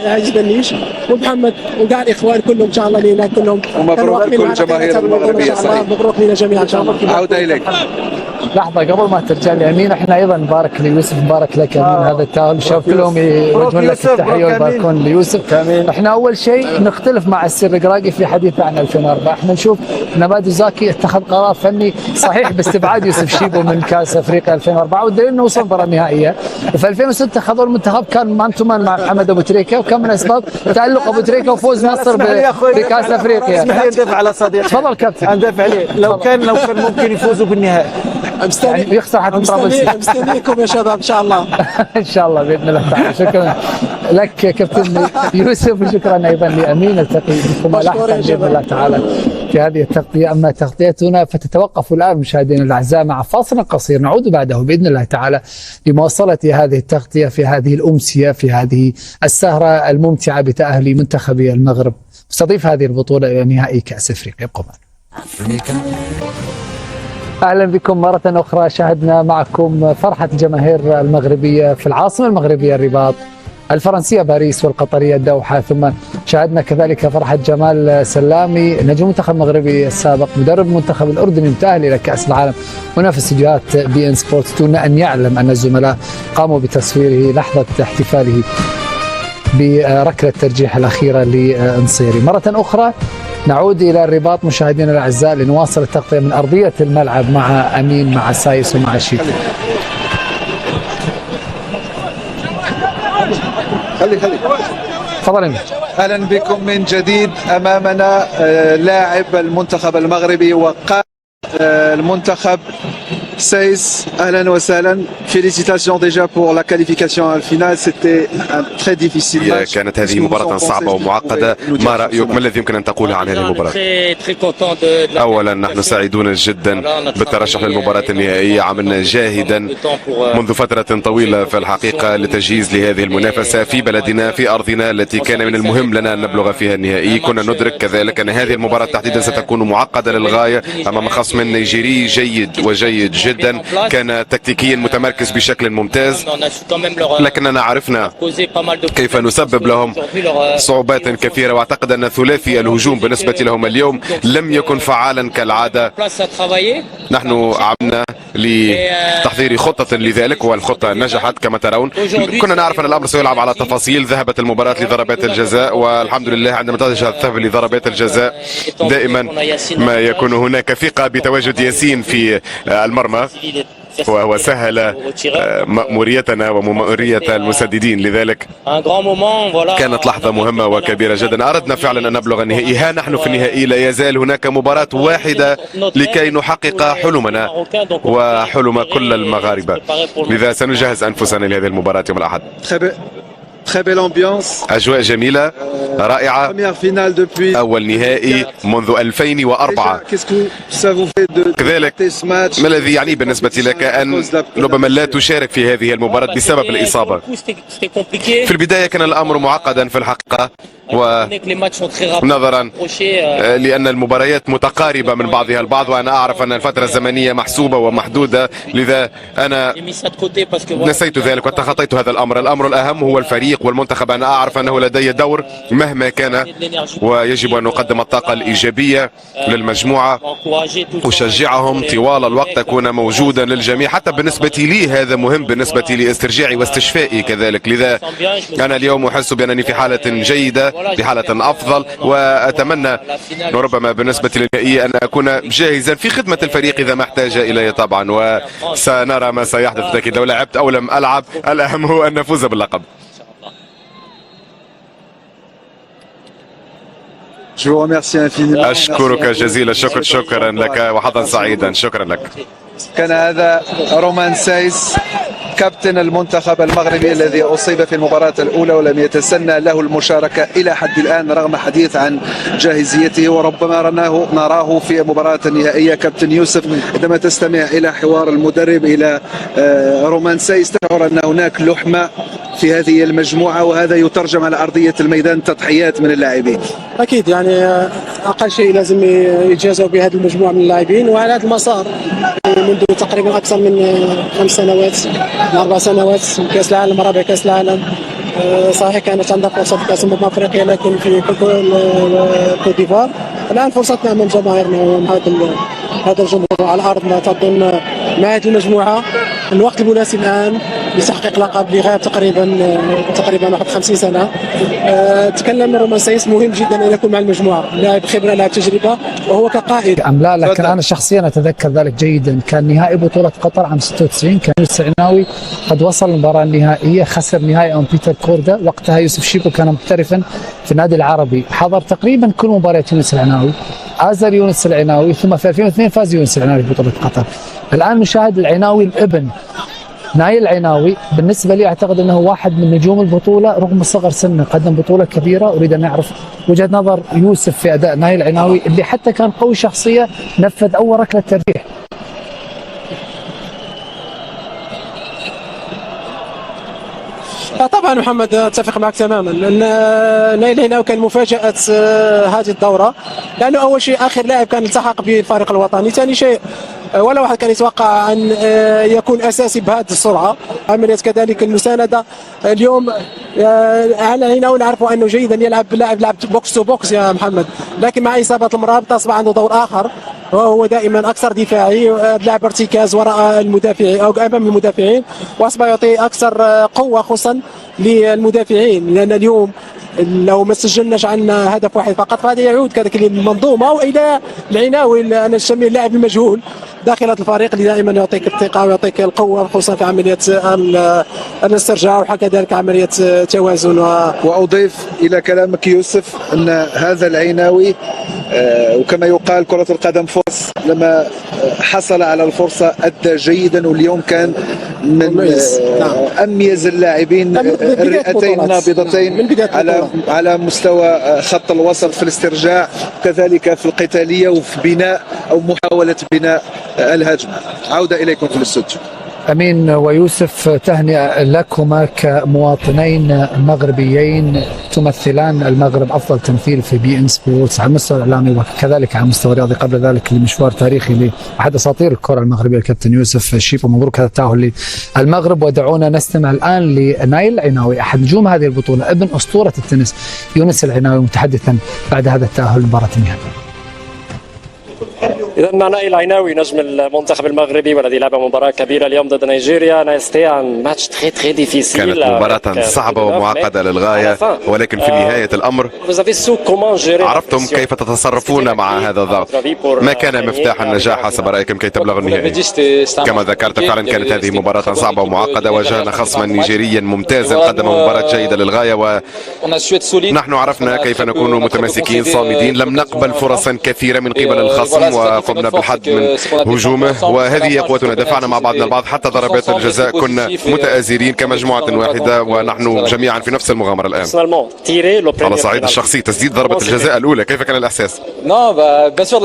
عزيز بنيش ومحمد وكاع الاخوان كلهم ان شاء الله لينا كلهم. ومبروك لكل الجماهير المغربيه. صحيح، مبروك لنا جميعا ان شاء الله. عوده اليك. لحظه قبل ما ترجع لي امين، احنا ايضا نبارك ليوسف، مبارك لك امين هذا التاهل. الشباب كلهم يوجهون لك التحيه ويباركون ليوسف. احنا اول شيء نختلف مع السر قراقي في حديث عن 2004. احنا نشوف نبادي زاكي اتخذ قرار فني صحيح باستبعاد يوسف شيبو من كاس افريقيا 2004، والدليل انه وصل مباراه نهائيه. في 2006 خذوا المنتخب كان مان تو مان مع محمد ابو تريكه، وكان من اسباب تالق ابو تريكه وفوز مصر بكاس افريقيا. اسمح لي ندافع على صديقي. تفضل كابتن. ندافع عليه. لو كان ممكن يفوزوا بالنهائي يعني يخسر حتى مستنيكم يا شباب ان شاء الله. ان شاء الله باذن الله تعالى. شكرا لك كابتن يوسف، وشكرا ايضا لامين. التقي بكم لاحقا باذن الله تعالى في هذه التغطيه. اما تغطيتنا فتتوقف الان مشاهدينا الاعزاء مع فاصل قصير، نعود بعده باذن الله تعالى لمواصله هذه التغطيه في هذه الامسيه، في هذه السهره الممتعه بتاهل منتخب المغرب مستضيف هذه البطوله الى نهائي كاس افريقيا. ابقوا معنا. أهلا بكم مرة أخرى. شاهدنا معكم فرحة الجماهير المغربية في العاصمة المغربية الرباط، الفرنسية باريس، والقطرية الدوحة، ثم شاهدنا كذلك فرحة جمال سلامي نجم المنتخب المغربي السابق، مدرب المنتخب الأردني المتأهل إلى كأس العالم، هنا في استديوهات بي إن سبورتس، دون أن يعلم أن الزملاء قاموا بتصويره لحظة احتفاله بركلة الترجيح الأخيرة لنصيري. مرة أخرى نعود إلى الرباط مشاهدينا الأعزاء لنواصل التغطية من أرضية الملعب مع أمين، مع سايس، ومع شيف. خلي تفضل أمين. اهلا بكم من جديد. امامنا لاعب المنتخب المغربي وقائد المنتخب سايس. اهلا وسهلا. Félicitations déjà pour la qualification en finale. C'était un très difficile match. كانت هذه مباراة صعبة ومعقدة. ما رأيك؟ ما الذي يمكن أن تقوله عن هذه المباراة؟ أولا نحن سعيدون جدا بالترشح للمباراة النهائية. عملنا جاهدا منذ فترة طويلة في الحقيقة لتجهيز لهذه المنافسة في بلدنا في أرضنا التي كان من المهم لنا أن نبلغ فيها النهائي. كنا ندرك كذلك أن هذه المباراة تحديدا ستكون معقدة للغاية أمام خصم نيجيري جيد وجيد جدا، كان تكتيكيا متمركز بشكل ممتاز، لكننا عرفنا كيف نسبب لهم صعوبات كثيرة. واعتقد أن ثلاثي الهجوم بالنسبة لهم اليوم لم يكن فعالا كالعادة. نحن عملنا لتحضير خطة لذلك والخطة نجحت كما ترون. كنا نعرف أن الأمر سيلعب على تفاصيل. ذهبت المباراة لضربات الجزاء، والحمد لله عندما تذهب لضربات الجزاء دائما ما يكون هناك ثقة بتواجد ياسين في المرمى، وهو سهل مأموريتنا ومأمورية المسددين. لذلك كانت لحظة مهمة وكبيرة جدا. أردنا فعلا أن نبلغ النهائي. ها نحن في النهائي، لا يزال هناك مباراة واحدة لكي نحقق حلمنا وحلم كل المغاربة. لذا سنجهز أنفسنا لهذه المباراة يوم الأحد. أجواء جميلة رائعة. أول نهائي منذ 2004. كذلك ما الذي يعني بالنسبة لك أن ربما لا تشارك في هذه المباراة بسبب الإصابة؟ في البداية كان الأمر معقدا في الحقيقة، ونظرا لأن المباريات متقاربة من بعضها البعض، وأنا أعرف أن الفترة الزمنية محسوبة ومحدودة، لذا أنا نسيت ذلك وتخطيت هذا الأمر. الأمر الأهم هو الفريق والمنتخب. أنا أعرف أنه لدي دور مهما كان، ويجب أن نقدم الطاقة الإيجابية للمجموعة، أشجعهم طوال الوقت، أكون موجودا للجميع. حتى بالنسبة لي هذا مهم، بالنسبة لاسترجاعي واستشفائي كذلك. لذا أنا اليوم أحس بأنني في حالة جيدة، في حالة أفضل، وأتمنى ربما بالنسبة للنهائي أن أكون جاهزا في خدمة الفريق إذا ما احتاج إلي طبعا، وسنرى ما سيحدث. لكن لو لعبت أو لم ألعب، الأهم هو أن نفوز باللقب. أشكرك جزيل الشكر. شكرا لك وحظا سعيدا. شكرا لك. كان هذا رومان سايس كابتن المنتخب المغربي الذي أصيب في المباراة الأولى ولم يتسنى له المشاركة إلى حد الآن رغم حديث عن جاهزيته، وربما نراه في مباراة النهائية. كابتن يوسف، عندما تستمع إلى حوار المدرب إلى رومان سايس تشعر أن هناك لحمة في هذه المجموعة، وهذا يترجم على أرضية الميدان تضحيات من اللاعبين. أكيد يعني أقل شيء لازم يجازوا بهذه المجموعة من اللاعبين، وعلى هذا المسار منذ تقريبا أكثر من 5 سنوات 4 سنوات، كأس العالم، رابع كأس العالم، صحيح كانت عندها فرصه في كاس افريقيا لكن في كوت ديفوار. الان فرصتنا امام جماهيرنا هذا الجمهور على ارضنا. تظن مع هذه المجموعه الوقت المناسب الان لتحقيق لقب لغايه تقريبا 51 سنه. تكلم رومان سايس مهم جدا ان يكون مع المجموعه، لاعب خبره لاعب تجربه وهو كقائد ام لا، لكن انا شخصيا اتذكر ذلك جيدا. كان نهائي بطوله قطر عام 96 كان يوسف العناوي قد وصل المباراه النهائيه، خسر نهائي امام بيتر كوردا. وقتها يوسف شيبو كان محترفا في النادي العربي، حضر تقريبا كل مباريات يونس العناوي، ازل يونس العناوي، ثم في 2002 فاز يونس العناوي في بطوله قطر. الان نشاهد العناوي الابن نايل العناوي. بالنسبه لي اعتقد انه واحد من نجوم البطوله رغم صغر سنه، قدم بطوله كبيره. اريد ان اعرف وجهه نظر يوسف في اداء نايل العناوي اللي حتى كان قوي شخصيه، نفذ اول ركله ترجيح. طبعا محمد اتفق معك تماما. نايل العناوي كان مفاجاه هذه الدوره، لانه اول شيء اخر لاعب كان التحق بالفريق الوطني، ثاني شيء ولا واحد كان يتوقع ان يكون اساسي بهذه السرعه. عمليه كذلك المسانده اليوم على العناوي نعرفوا انه جيدا يلعب لاعب بوكس تو بوكس يا محمد، لكن مع اصابه المرابط اصبح عنده دور اخر وهو دائما اكثر دفاعي، لاعب ارتكاز وراء المدافعين او امام المدافعين، واصبح يعطي اكثر قوه خصوصا للمدافعين. لان اليوم لو ما سجلناش عندنا هدف واحد فقط فهذا يعود كذلك للمنظومه والى العناوي. انا نسميه اللاعب المجهول داخل الفريق اللي دائما يعطيك الثقه ويعطيك القوه خصوصا في عمليه الاسترجاع وكذلك عمليه توازن. واضيف الى كلامك يوسف ان هذا العناوي وكما يقال كرة القدم فرص، لما حصل على الفرصة أدى جيدا، واليوم كان من أميز اللاعبين الرئتين النابضتين على مستوى خط الوسط في الاسترجاع، كذلك في القتالية وفي بناء أو محاولة بناء الهجمة. عودة إليكم في الاستوديو. أمين ويوسف، تهنئة لكما كمواطنين مغربيين تمثلان المغرب أفضل تمثيل في بي إن سبورتس على المستوى الإعلامي وكذلك على المستوى الرياضي، قبل ذلك لمشوار تاريخي لأحد أساطير الكرة المغربية الكابتن يوسف شيبو. مبروك هذا التأهل للمغرب. ودعونا نستمع الآن لنايل العناوي أحد نجوم هذه البطولة، ابن أسطورة التنس يونس العناوي، متحدثا بعد هذا التأهل لمباراة النهائي. إذا نايل العناوي نجم المنتخب المغربي والذي لعب مباراة كبيرة اليوم ضد نيجيريا. ماتش تري ديفيسيل، كانت مباراة صعبة ومعقدة للغاية، ولكن في نهاية الأمر عرفتم كيف تتصرفون مع هذا الضغط. ما كان مفتاح النجاح حسب رأيكم كي تبلغ النهائي؟ كما ذكرت فعلا كانت هذه مباراة صعبة ومعقدة، واجهنا خصما نيجيريا ممتازا قدم مباراة جيدة للغاية، ونحن عرفنا كيف نكون متماسكين صامدين. لم نقبل فرصا كثيرة من قبل الخصم وقمنا بالحد من هجومه، وهذه قوتنا. دفعنا مع بعضنا البعض حتى ضربات الجزاء، كنا متآزرين كمجموعة واحدة ونحن جميعا في نفس المغامرة الآن. على صعيد الشخصي تسديد ضربة الجزاء الأولى كيف كان الإحساس؟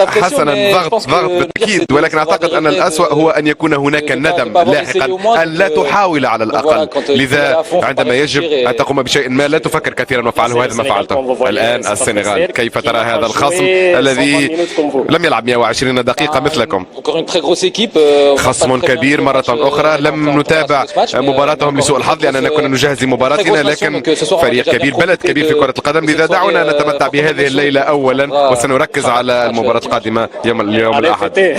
حسنا ضغط بالتأكيد، ولكن أعتقد أن الأسوأ هو أن يكون هناك ندم لاحقا أن لا تحاول على الأقل. لذا عندما يجب أن تقوم بشيء ما لا تفكر كثيرا وفعله، هذا ما فعلته. الآن السنغال، كيف ترى هذا الخصم الذي لم يلعب 120 دقيقة مثلكم؟ خصم كبير مرة أخرى. لم نتابع مباراتهم لسوء الحظ لأننا كنا نجهز مباراتنا، لكن فريق كبير، بلد كبير في كرة القدم. لذا دعونا نتمتع بهذه الليلة أولا، وسنركز على المباراة القادمة يوم الأحد.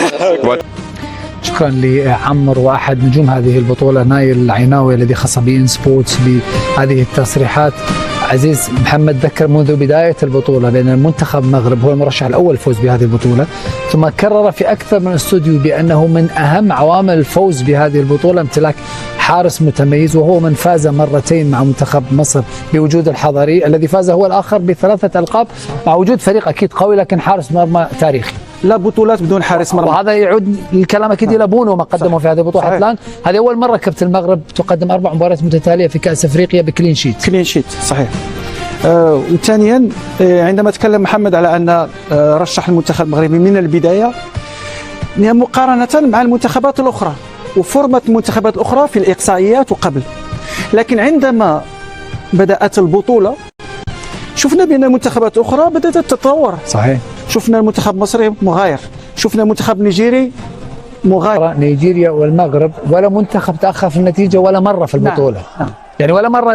شكرا لعمر واحد نجوم هذه البطولة نايل العناوي الذي خص بي إن سبورتس بهذه التصريحات. عزيز محمد، ذكر منذ بداية البطولة بأن المنتخب المغرب هو المرشح الأول للفوز بهذه البطولة، ثم كرر في أكثر من استوديو بأنه من أهم عوامل الفوز بهذه البطولة امتلاك حارس متميز، وهو من فاز مرتين مع منتخب مصر بوجود الحضري الذي فاز هو الآخر ب3 ألقاب، مع وجود فريق أكيد قوي لكن حارس مرمى تاريخي. لا بطولات بدون حارس مرمى، وهذا يعود الكلام أكيد إلى بونو ما قدمه في هذه البطولة حتى الآن. هذه أول مرة كابتن المغرب تقدم 4 مباريات متتالية في كأس أفريقيا بكلين شيت. كلين شيت صحيح. وثانيا عندما تكلم محمد على أن رشح المنتخب المغربي من البداية مقارنة مع المنتخبات الأخرى وفورمة المنتخبات الأخرى في الإقصائيات وقبل، لكن عندما بدأت البطولة شفنا بأن المنتخبات الأخرى بدأت تتطور. صحيح. شفنا المنتخب المصري مغاير، شفنا المنتخب النيجيري مغاير. نيجيريا والمغرب ولا منتخب تأخر في النتيجة ولا مرة في البطولة. نعم. يعني ولا مرة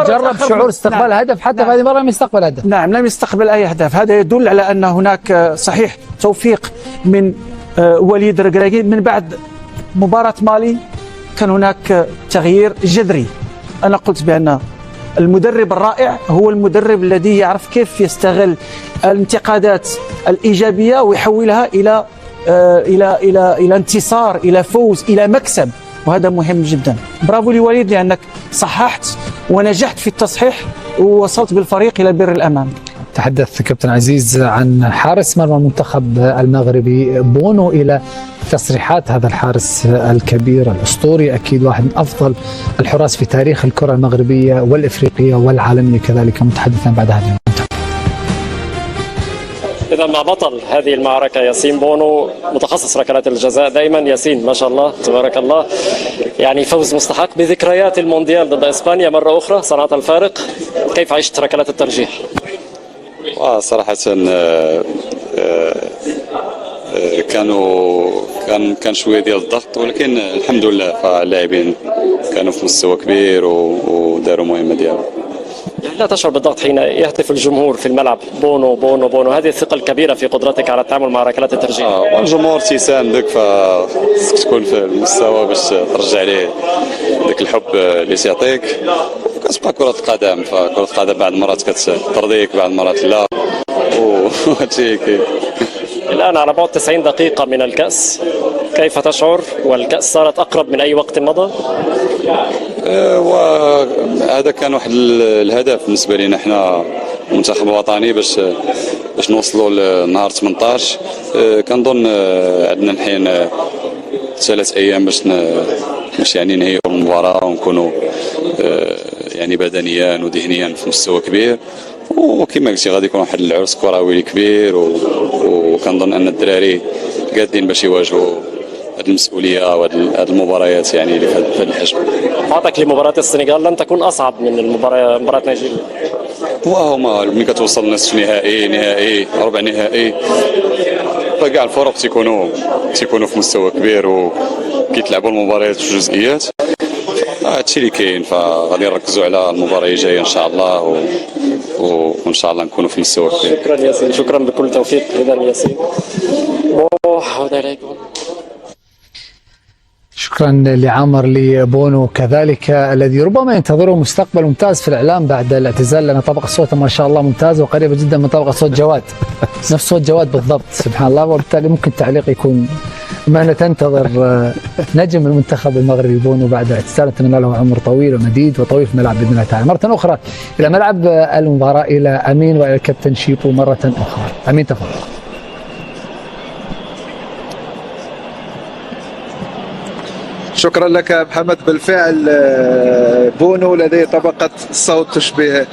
جرب تأخر. شعور استقبال نعم. هدف، حتى نعم. في هذه المرة لم يستقبل هدف. نعم، لم يستقبل أي أهداف. هذا يدل على أن هناك صحيح توفيق من وليد الركراكي. من بعد مباراة مالي كان هناك تغيير جذري. أنا قلت بأن المدرب الرائع هو المدرب الذي يعرف كيف يستغل الانتقادات الإيجابية ويحولها إلى انتصار، إلى فوز، إلى مكسب، وهذا مهم جدا. برافو لوليد لأنك صححت ونجحت في التصحيح ووصلت بالفريق إلى بر الأمان. تحدث كابتن عزيز عن حارس مرمى المنتخب المغربي بونو إلى تصريحات هذا الحارس الكبير الأسطوري، أكيد واحد من أفضل الحراس في تاريخ الكرة المغربية والإفريقية والعالمية كذلك، متحدثا بعد هذه المنتخب. إذا مع بطل هذه المعركة ياسين بونو، متخصص ركلات الجزاء دائما. ياسين ما شاء الله تبارك الله، يعني فوز مستحق بذكريات المونديال ضد إسبانيا مرة أخرى صنعت الفارق. كيف عشت ركلات الترجيح؟ صراحة كان شوية ديال الضغط، ولكن الحمد لله فاللاعبين كانوا في مستوى كبير وداروا مهمة ديالهم. لا تشعر بالضغط حين يهتف الجمهور في الملعب بونو بونو بونو؟ هذه الثقة الكبيرة في قدرتك على التعامل مع ركلات الترجيح. والجمهور تيساندك، فخصك تكون في المستوى باش ترجع ليه ذاك الحب اللي تيعطيك. كتبقى كرة القدم، فكرة القدم بعض المرات كترضيك، بعض المرات لا، وهادشي كاين. الآن على بعد 90 دقيقة من الكأس، كيف تشعر؟ والكأس صارت أقرب من أي وقت مضى؟ وهذا كان واحد الهدف بالنسبة لنا احنا المنتخب الوطني باش نوصلوا لنهار 18. كنظن عندنا الحين 3 أيام باش يعني نهيو المباراة ونكونوا يعني بدنيا وذهنيا في مستوى كبير. وكما قلتي غادي يكون واحد العرس كروي كبير، وكنظن ان الدراري قادين باش يواجهوا هذه المسؤوليه وهذه المباريات يعني اللي في هذا الحجم. عطاك لمباراة السنغال لن تكون أصعب من مباراة نيجيريا. وهما ملي كتوصل نصف نهائي ربع نهائي، فكاع الفرق تيكونوا في مستوى كبير وكيتلعبوا المباريات في جزئيات. هادشي اللي كاين، فغادي نركزوا على المباراه الجايه ان شاء الله، وان شاء الله نكونوا في مستوى كبير. شكرا ياسين، شكرا بكل توفيق. اذا ياسين عود عليكم. شكرا لعمر لبونو كذلك، الذي ربما ينتظره مستقبل ممتاز في الإعلام بعد الاعتزال، لأن طبقة صوته ما شاء الله ممتازة وقريبة جدا من طبقة صوت جواد، نفس صوت جواد بالضبط سبحان الله. وبالتالي ممكن تعليق يكون ما تنتظر نجم المنتخب المغربي بونو بعد الاعتزال. نتمنى له عمر طويل ومديد وطويل في الملعب بإذن الله تعالى. مرة أخرى إلى ملعب المباراة، إلى أمين وإلى الكابتن شيبو مرة أخرى. أمين تفضل. شكرا لك محمد. بالفعل بونو لديه طبقة صوت تشبه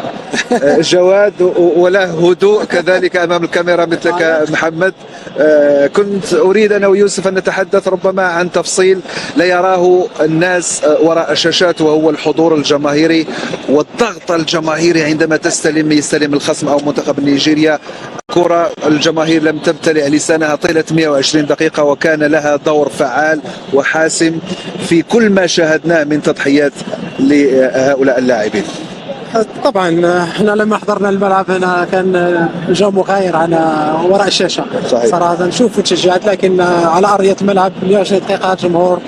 جواد وله هدوء كذلك أمام الكاميرا مثلك محمد. كنت أريد أنا ويوسف أن نتحدث ربما عن تفصيل لا يراه الناس وراء الشاشات، وهو الحضور الجماهيري والضغط الجماهيري عندما يستلم الخصم أو منتخب نيجيريا كرة. الجماهير لم تمتلئ لسانها طيلة 120 دقيقة، وكان لها دور فعال وحاسم في كل ما شاهدناه من تضحيات لهؤلاء اللاعبين. طبعا احنا لما حضرنا الملعب هنا كان الجو مغاير على وراء الشاشه. صحيح. صراحه نشوف تشجيعات، لكن على ارضيه الملعب 120 دقيقه الجمهور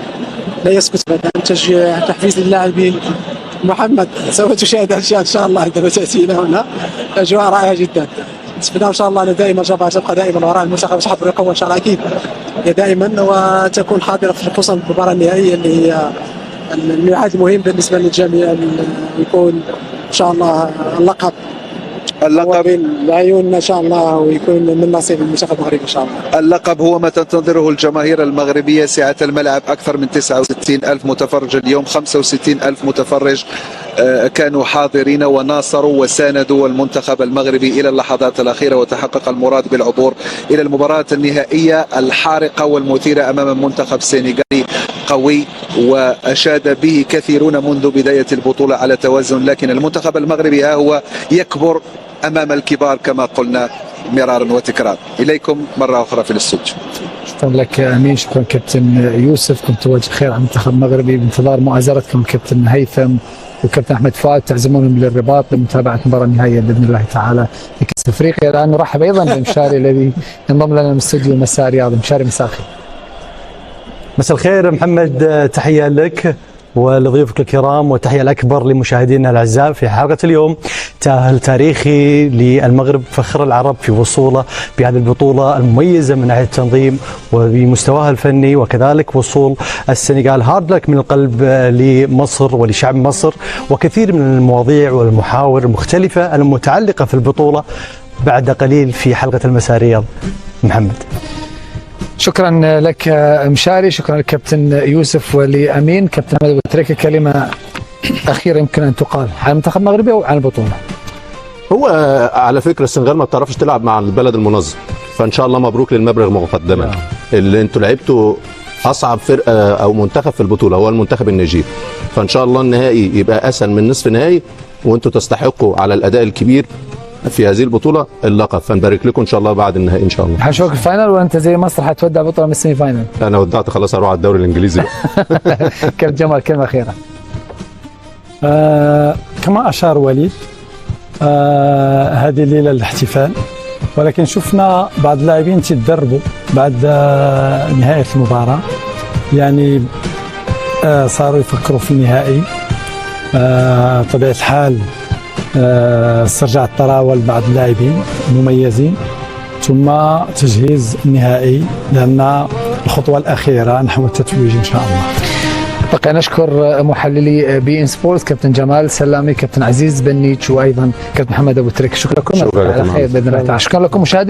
لا يسكت ابدا. تشجيع، تحفيز للاعبين. محمد سوف تشاهد اشياء ان شاء الله عندما تاتي الى هنا، اجواء رائعه جدا. نتمنى ان شاء الله ان دائما الجماهير تبقى دائما وراء المنتخب باش تحضر القوه ان شاء الله اكيد دائما، وتكون حاضره خصوصا في المباراه النهائيه اللي هي الميعاد مهم بالنسبه للجميع، يكون ان شاء الله اللقب بين عيوننا ان شاء الله، ويكون من نصيب المنتخب المغربي ان شاء الله. اللقب هو ما تنتظره الجماهير المغربية. سعة الملعب أكثر من 69 ألف متفرج اليوم، 65 ألف متفرج كانوا حاضرين وناصروا وساندوا المنتخب المغربي إلى اللحظات الأخيرة، وتحقق المراد بالعبور إلى المباراة النهائية الحارقة والمثيرة أمام منتخب سنغالي قوي وأشاد به كثيرون منذ بداية البطولة على توازن، لكن المنتخب المغربي ها هو يكبر أمام الكبار كما قلنا مرارا وتكرارا. إليكم مرة أخرى في الاستوديو. شكرا لك امين، شكرا كابتن يوسف، كنت توجه خير على المنتخب المغربي بانتظار مؤازرتكم كابتن هيثم وكابتن احمد فؤاد، تعزمونهم للرباط لمتابعه المباراه النهائيه باذن الله تعالى لكاس افريقيا. الان نرحب ايضا بمشاري الذي ينضم لنا من استوديو مساء رياضي. مشاري مساء الخير. مساء الخير محمد، تحيه لك ولضيوفك الكرام والتحيه الاكبر لمشاهدينا الاعزاء في حلقه اليوم. تاهل تاريخي للمغرب فخر العرب في وصوله بهذه البطوله المميزه من ناحيه التنظيم وبمستواها الفني، وكذلك وصول السنغال. هارد لك من القلب لمصر ولشعب مصر، وكثير من المواضيع والمحاور المختلفه المتعلقه في البطوله بعد قليل في حلقه المساء رياض. محمد. شكرا لك مشاري، شكرا لك كابتن يوسف ولامين. كابتن محمد ابو تريكه، كلمه اخيره يمكن ان تقال عن المنتخب المغربي او عن البطوله. هو على فكره السنغال ما بتعرفش تلعب مع البلد المنظم، فان شاء الله مبروك للمبرغ مقدما. اللي انتوا لعبتوا اصعب فرقه او منتخب في البطوله هو المنتخب النيجيري، فان شاء الله النهائي يبقى اسهل من نصف نهائي، وانتوا تستحقوا على الاداء الكبير في هذه البطوله اللقب، فنبارك لكم ان شاء الله بعد النهائي ان شاء الله. حنشوفك الفاينل وانت زي مصر حتودع بطوله من السيمي فاينل؟ انا ودعت خلاص، اروح على الدوري الانجليزي. كابتن جمال، كلمه اخيره. كما أشار وليد، هذه ليلة الاحتفال، ولكن شفنا بعض اللاعبين تدربوا بعد نهاية المباراة، يعني صاروا يفكروا في النهائي. طبيعة الحال استرجاع التراول بعض اللاعبين مميزين، ثم تجهيز النهائي لأن الخطوة الأخيرة نحو التتويج إن شاء الله. بقى نشكر محللي بي ان سبورتس كابتن جمال سلامي، كابتن عزيز بنيتش، وايضا كابتن محمد ابو تريكه. شكرا لكم، على خير باذن الله تعالى. شكرا لكم مشاهدينا.